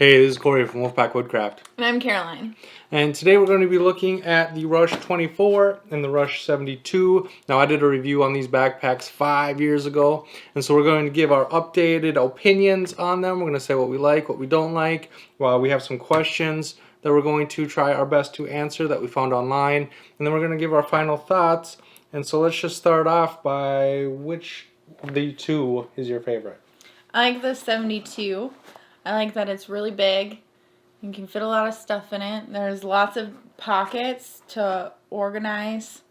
Hey, this is Corey from Wolfpack Woodcraft. And I'm Caroline. And today we're going to be looking at the Rush 24 and the Rush 72. Now, I did a review on these backpacks 5 years ago, and so we're going to give our updated opinions on them. We're going to say what we like, what we don't like. Well, we have some questions that we're going to try our best to answer that we found online, and then we're going to give our final thoughts. And so let's just start off by which of the two is your favorite? I like the 72. I like that it's really big. You can fit a lot of stuff in it. There's lots of pockets to organize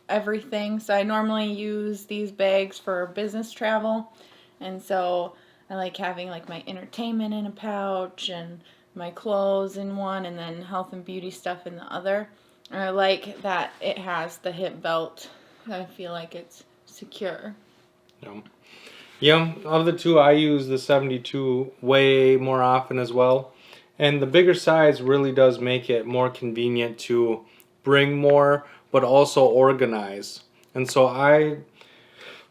everything. So I normally use these bags for business travel. And so I like having like my entertainment in a pouch and my clothes in one and then health and beauty stuff in the other. And I like that it has the hip belt. I feel like it's secure. Yeah, of the two, I use the 72 way more often as well. And the bigger size really does make it more convenient to bring more, but also organize. And so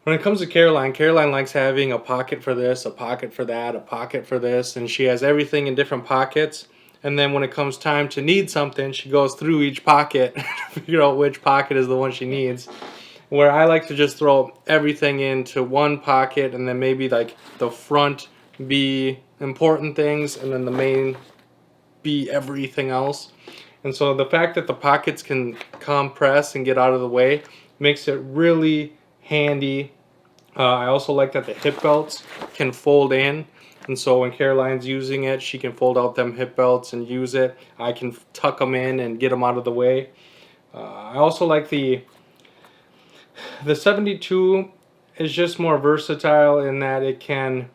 when it comes to Caroline likes having a pocket for this, a pocket for that, a pocket for this, and she has everything in different pockets. And then when it comes time to need something, she goes through each pocket to figure out which pocket is the one she needs. Where I like to just throw everything into one pocket and then maybe like the front be important things and then the main be everything else. And so the fact that the pockets can compress and get out of the way makes it really handy. I also like that the hip belts can fold in. And so when Caroline's using it, she can fold out them hip belts and use it. I can tuck them in and get them out of the way. I also like the 72 is just more versatile in that it can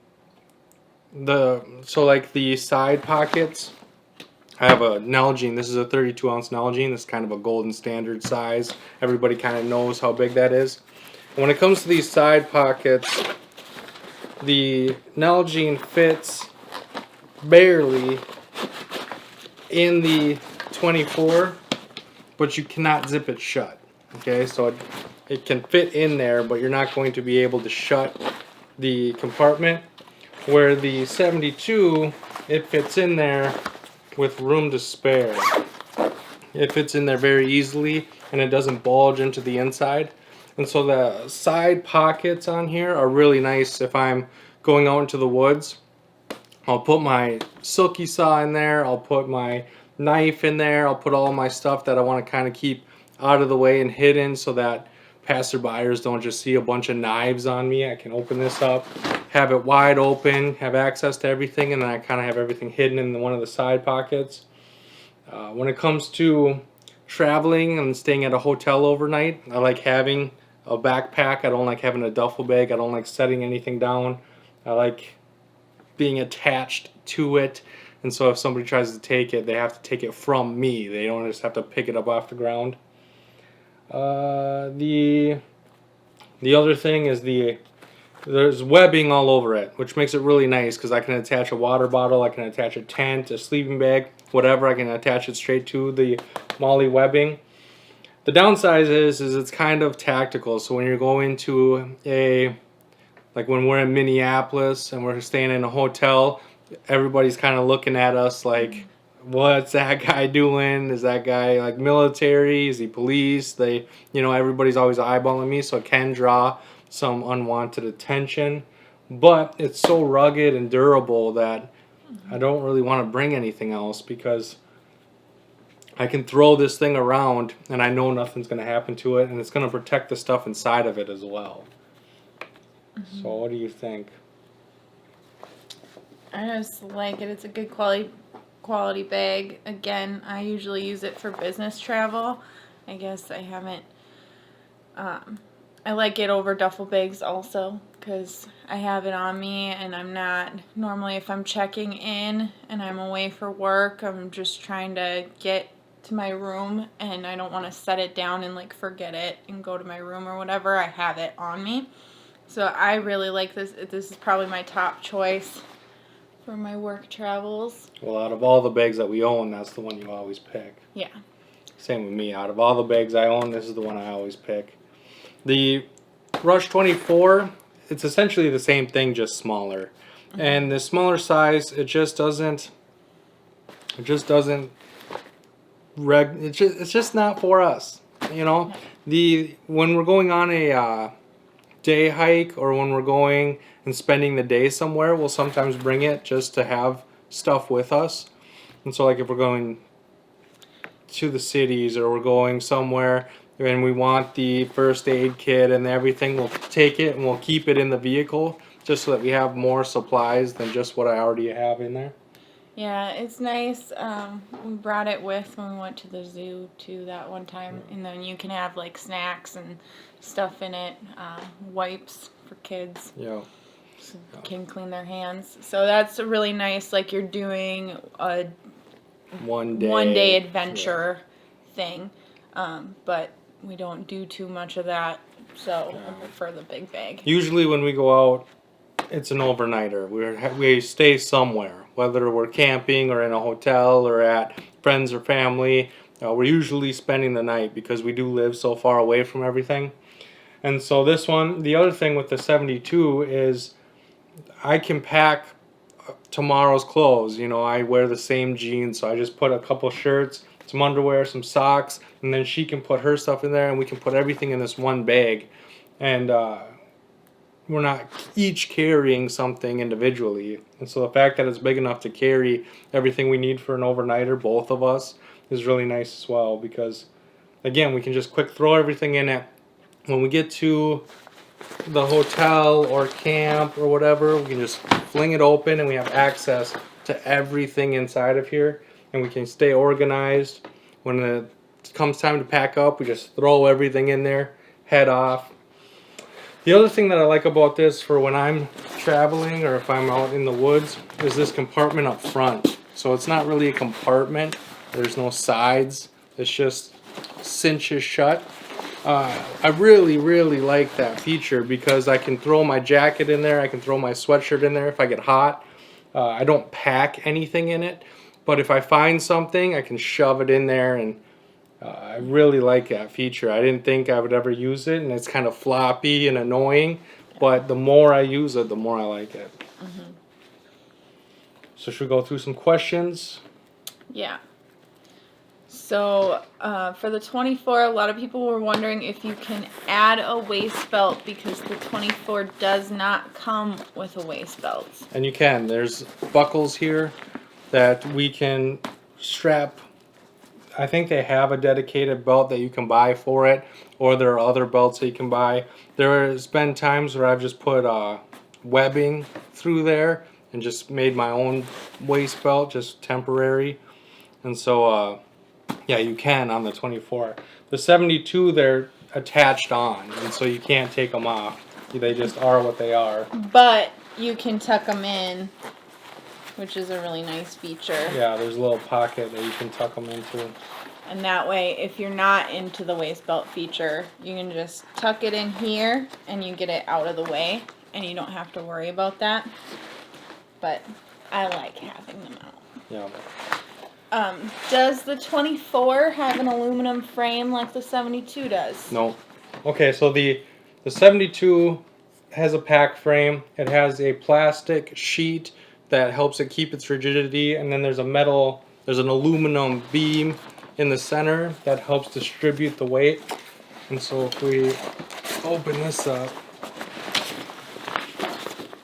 like the side pockets. I have a Nalgene. This is a 32-ounce Nalgene. It's kind of a golden standard size. Everybody kind of knows how big that is. When it comes to these side pockets, the Nalgene fits barely in the 24, but you cannot zip it shut. Okay, so it can fit in there, but you're not going to be able to shut the compartment. Where the 72, it fits in there with room to spare. It fits in there very easily, and it doesn't bulge into the inside. And so the side pockets on here are really nice if I'm going out into the woods. I'll put my silky saw in there, I'll put my knife in there, I'll put all my stuff that I want to kind of keep out of the way and hidden so that passerbyers don't just see a bunch of knives on me. I can open this up, have it wide open, have access to everything, and then I kind of have everything hidden in one of the side pockets. When it comes to traveling and staying at a hotel overnight, I like having a backpack. I don't like having a duffel bag. I don't like setting anything down. I like being attached to it. And so if somebody tries to take it, they have to take it from me. They don't just have to pick it up off the ground. The other thing is there's webbing all over it, which makes it really nice because I can attach a water bottle, I can attach a tent, a sleeping bag, whatever. I can attach it straight to the MOLLE webbing. The downside is it's kind of tactical. So when you're going to like when we're in Minneapolis and we're staying in a hotel, everybody's kind of looking at us like, what's that guy doing? Is that guy like military? Is he police? Everybody's always eyeballing me, so it can draw some unwanted attention. But it's so rugged and durable that I don't really want to bring anything else because I can throw this thing around and I know nothing's going to happen to it, and it's going to protect the stuff inside of it as well. So what do you think? I just like it. It's a good quality bag. Again, I usually use it for business travel. I guess I haven't I like it over duffel bags also because I have it on me and I'm not normally, if I'm checking in and I'm away for work, I'm just trying to get to my room and I don't want to set it down and like forget it and go to my room or whatever. I have it on me. So I really like this. This is probably my top choice for my work travels. Well, out of all the bags that we own, that's the one you always pick. Yeah. Same with me. Out of all the bags I own, this is the one I always pick. The Rush 24, it's essentially the same thing, just smaller. And the smaller size, it just doesn't it's just not for us, you know. When we're going on a day hike, or when we're going and spending the day somewhere, we'll sometimes bring it just to have stuff with us. And so, like, if we're going to the cities, or we're going somewhere and we want the first aid kit and everything, we'll take it and we'll keep it in the vehicle, just so that we have more supplies than just what I already have in there. Yeah, it's nice. We brought it with when we went to the zoo too that one time, and then you can have like snacks and stuff in it, wipes for kids. Yeah. So they can clean their hands. So that's a really nice. Like you're doing a one day adventure thing, but we don't do too much of that. So I prefer the big bag. Usually when we go out, it's an overnighter. We stay somewhere, whether we're camping or in a hotel or at friends or family. We're usually spending the night because we do live so far away from everything. And so this one, the other thing with the 72 is I can pack tomorrow's clothes. You know, I wear the same jeans, so I just put a couple shirts, some underwear, some socks, and then she can put her stuff in there, and we can put everything in this one bag. And we're not each carrying something individually. And so the fact that it's big enough to carry everything we need for an overnighter, both of us, is really nice as well, because again, we can just quick throw everything in it. When we get to the hotel or camp or whatever, we can just fling it open and we have access to everything inside of here, and we can stay organized. When it comes time to pack up, we just throw everything in there, head off. The other thing that I like about this for when I'm traveling or if I'm out in the woods is this compartment up front. So it's not really a compartment. There's no sides. It's just cinches shut. I really, really like that feature because I can throw my jacket in there. I can throw my sweatshirt in there if I get hot. I don't pack anything in it. But if I find something, I can shove it in there, and I really like that feature. I didn't think I would ever use it, and it's kind of floppy and annoying, but the more I use it, the more I like it. Mm-hmm. So should we go through some questions? Yeah. So for the 24, a lot of people were wondering if you can add a waist belt because the 24 does not come with a waist belt. And you can. There's buckles here that we can strap. I think they have a dedicated belt that you can buy for it, or there are other belts that you can buy. There has been times where I've just put webbing through there and just made my own waist belt, just temporary. And so, yeah, you can on the 24. The 72, they're attached on, and so you can't take them off. They just are what they are. But you can tuck them in, which is a really nice feature. Yeah, there's a little pocket that you can tuck them into. And that way, if you're not into the waist belt feature, you can just tuck it in here and you get it out of the way and you don't have to worry about that. But I like having them out. Yeah. Does the 24 have an aluminum frame like the 72 does? No. Okay, so the 72 has a pack frame. It has a plastic sheet that helps it keep its rigidity, and then there's an aluminum beam in the center that helps distribute the weight. And so if we open this up,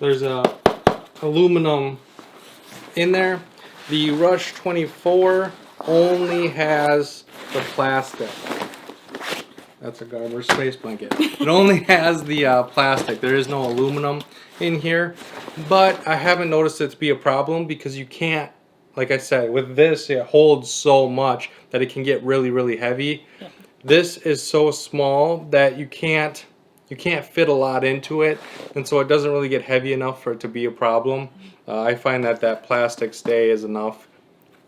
there's a aluminum in there. The Rush 24 only has the plastic. That's a garbage space blanket. It only has the plastic. There is no aluminum in here. But I haven't noticed it to be a problem because you can't, like I said, with this it holds so much that it can get really, really heavy. Yeah. This is so small that you can't fit a lot into it, and so it doesn't really get heavy enough for it to be a problem. I find that plastic stay is enough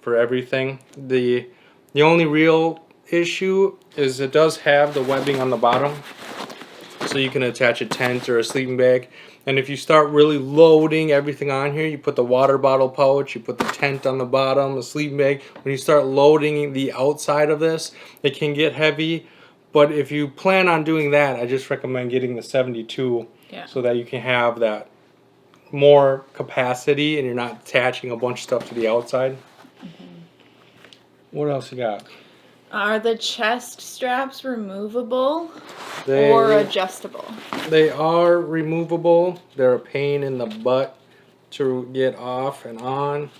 for everything. The only real issue is it does have the webbing on the bottom, so you can attach a tent or a sleeping bag. And if you start really loading everything on here, you put the water bottle pouch, you put the tent on the bottom, the sleeping bag. When you start loading the outside of this, it can get heavy. But if you plan on doing that, I just recommend getting the 72 so that you can have that more capacity and you're not attaching a bunch of stuff to the outside. What else you got? Are the chest straps removable They, or adjustable? They are removable. They're a pain in the butt to get off and on.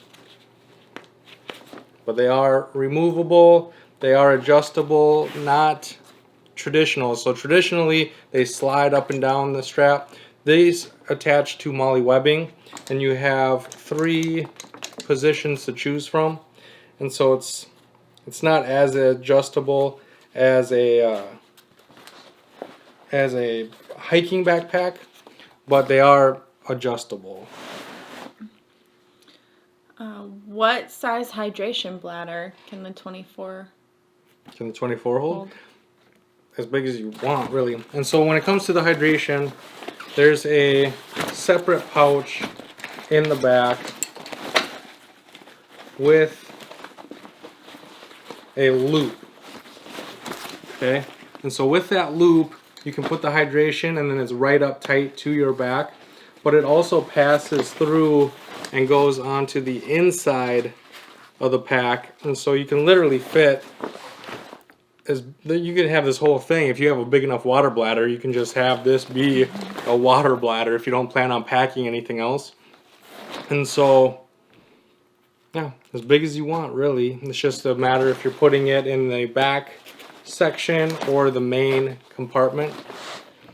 But they are removable. They are adjustable, not traditional. So traditionally, they slide up and down the strap. These attach to MOLLE webbing, and you have 3 positions to choose from. And so it's not as adjustable as a hiking backpack, but they are adjustable. What size hydration bladder can the 24 Can the 24 hold? hold? As big as you want, really. And so when it comes to the hydration, there's a separate pouch in the back with a loop. Okay? And so with that loop, you can put the hydration and then it's right up tight to your back. But it also passes through and goes onto the inside of the pack. And so you can literally fit, you can have this whole thing. If you have a big enough water bladder, you can just have this be a water bladder if you don't plan on packing anything else. And so, yeah, as big as you want, really. It's just a matter if you're putting it in the back section or the main compartment.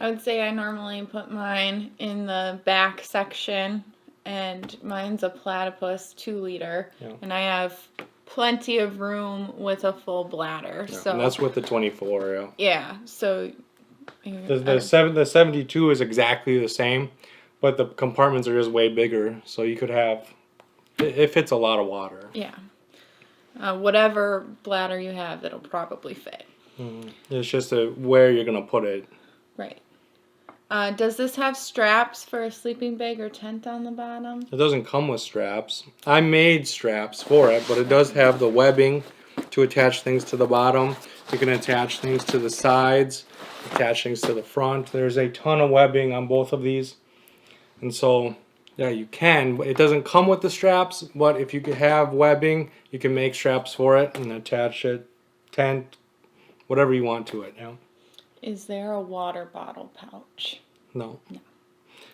I would say I normally put mine in the back section, and mine's a platypus 2-liter, and I have plenty of room with a full bladder. Yeah, so and that's with the 24. Yeah. Yeah. So The 72 is exactly the same, but the compartments are just way bigger. So you could have, it fits a lot of water. Yeah. Whatever bladder you have, it'll probably fit. It's just where you're gonna put it. Right. Does this have straps for a sleeping bag or tent on the bottom? It doesn't come with straps. I made straps for it, but it does have the webbing to attach things to the bottom. You can attach things to the sides, attach things to the front. There's a ton of webbing on both of these. And so, yeah, you can. It doesn't come with the straps, but if you could have webbing, you can make straps for it and attach it, tent, whatever you want to it. Yeah. Is there a water bottle pouch? No.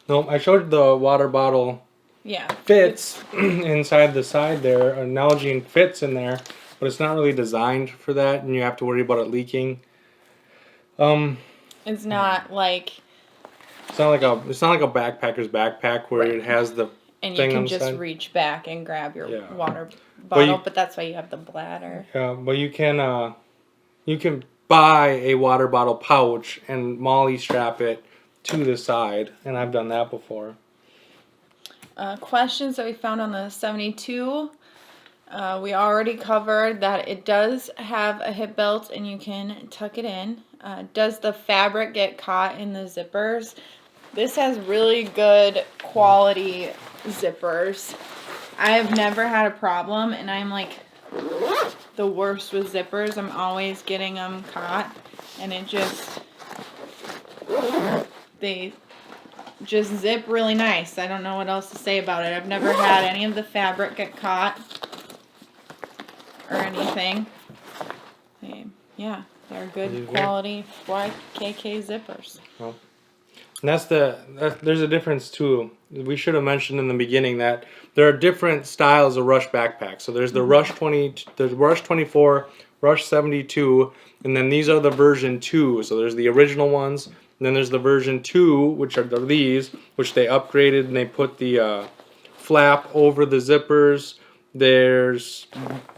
No, I showed the water bottle Yeah. fits inside the side there. Nalgene fits in there, but it's not really designed for that, and you have to worry about it leaking. It's not like, It's not like a backpacker's backpack where it has the and you thing can on the just side. reach back and grab your Yeah. water But bottle, you- but that's why you have the bladder. Yeah, but you can buy a water bottle pouch and MOLLE strap it to the side, and I've done that before. Questions that we found on the 72. We already covered that it does have a hip belt and you can tuck it in. Does the fabric get caught in the zippers? This has really good quality zippers. I have never had a problem, and I'm like the worst with zippers. I'm always getting them caught, and they just zip really nice. I don't know what else to say about it. I've never had any of the fabric get caught or anything. Yeah, they're good quality YKK zippers. Well, and there's a difference too. We should have mentioned in the beginning that there are different styles of Rush backpacks. So there's the Rush 20, there's Rush 24, Rush 72, and then these are the version 2. So there's the original ones, and then there's the version 2, which are these, which they upgraded and they put the flap over the zippers. There's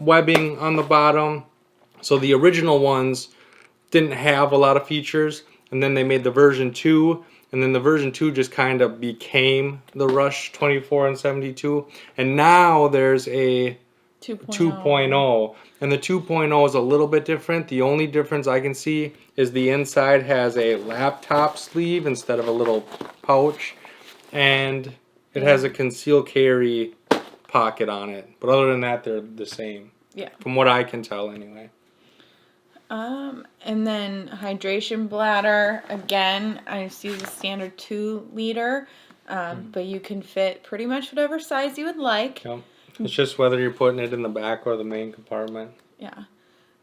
webbing on the bottom. So the original ones didn't have a lot of features, and then they made the version 2. And then the version 2 just kind of became the Rush 24 and 72. And now there's a 2.0. And the 2.0 is a little bit different. The only difference I can see is the inside has a laptop sleeve instead of a little pouch. And it has a conceal carry pocket on it. But other than that, they're the same. Yeah. From what I can tell anyway. And then hydration bladder, again, I just use a standard 2-liter. But you can fit pretty much whatever size you would like. Yep. It's just whether you're putting it in the back or the main compartment. Yeah.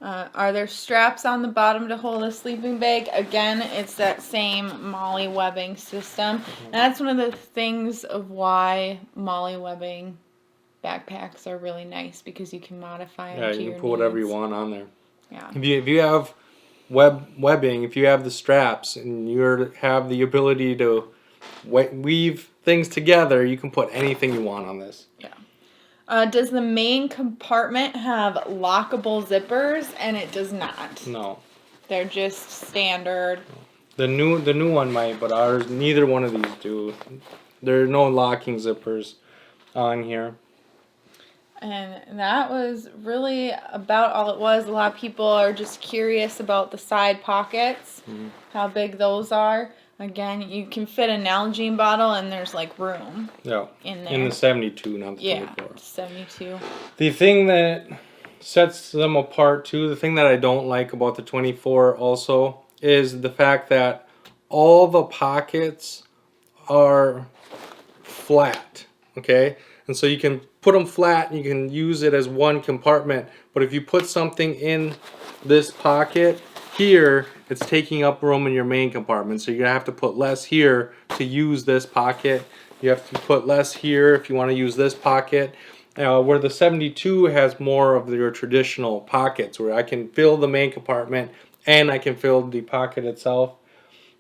Are there straps on the bottom to hold a sleeping bag? Again, it's that same Molly webbing system. And that's one of the things of why Molly webbing backpacks are really nice, because you can modify them Yeah, to you your can put whatever you needs. want on there. Yeah. If you have webbing, if you have the straps and you have the ability to weave things together, you can put anything you want on this. Yeah. Does the main compartment have lockable zippers? And it does not. No. They're just standard. The new one might, but ours, neither one of these do. There are no locking zippers on here. And that was really about all it was. A lot of people are just curious about the side pockets, how big those are. Again, you can fit a Nalgene bottle, and there's like room Yeah. in there. In the 72, not the 24. Yeah, 72. The thing that sets them apart too, the thing that I don't like about the 24 also, is the fact that all the pockets are flat, okay? And so you can put them flat and you can use it as one compartment, but if you put something in this pocket here, it's taking up room in your main compartment, so you're gonna have to put less here to use this pocket. You have to put less here if you want to use this pocket. Where the 72 has more of your traditional pockets, where I can fill the main compartment and I can fill the pocket itself.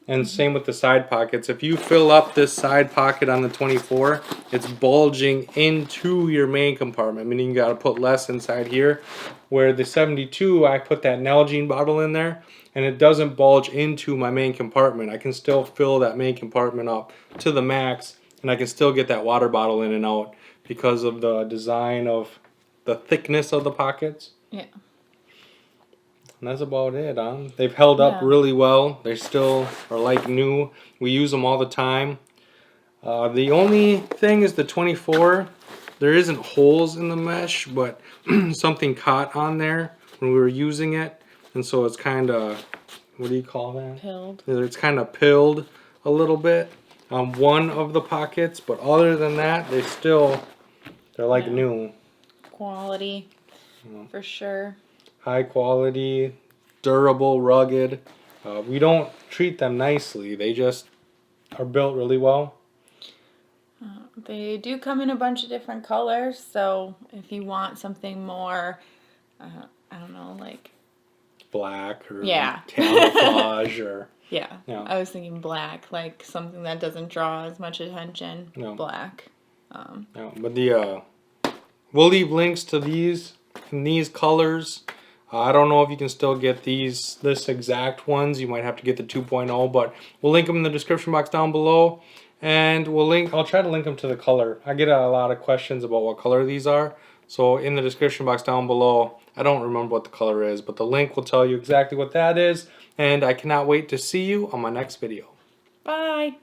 And same with the side pockets. If you fill up this side pocket on the 24, it's bulging into your main compartment, meaning you got to put less inside here. Where the 72, I put that Nalgene bottle in there, and it doesn't bulge into my main compartment. I can still fill that main compartment up to the max, and I can still get that water bottle in and out because of the design of the thickness of the pockets. Yeah. And that's about it, huh? They've held up really well. They still are like new. We use them all the time. The only thing is the 24. There isn't holes in the mesh, but something caught on there when we were using it. And so it's kind of, what do you call that? Pilled. It's kind of pilled a little bit on one of the pockets. But other than that, they're like new. Quality, for sure. High quality, durable, rugged. We don't treat them nicely. They just are built really well. They do come in a bunch of different colors, so if you want something more, I don't know, like Black or Yeah. camouflage or yeah. Yeah. I was thinking black, like something that doesn't draw as much attention. No. Black. no. But we'll leave links to these in these colors. I don't know if you can still get this exact ones. You might have to get the 2.0, but we'll link them in the description box down below. And I'll try to link them to the color. I get a lot of questions about what color these are. So in the description box down below, I don't remember what the color is, but the link will tell you exactly what that is. And I cannot wait to see you on my next video. Bye.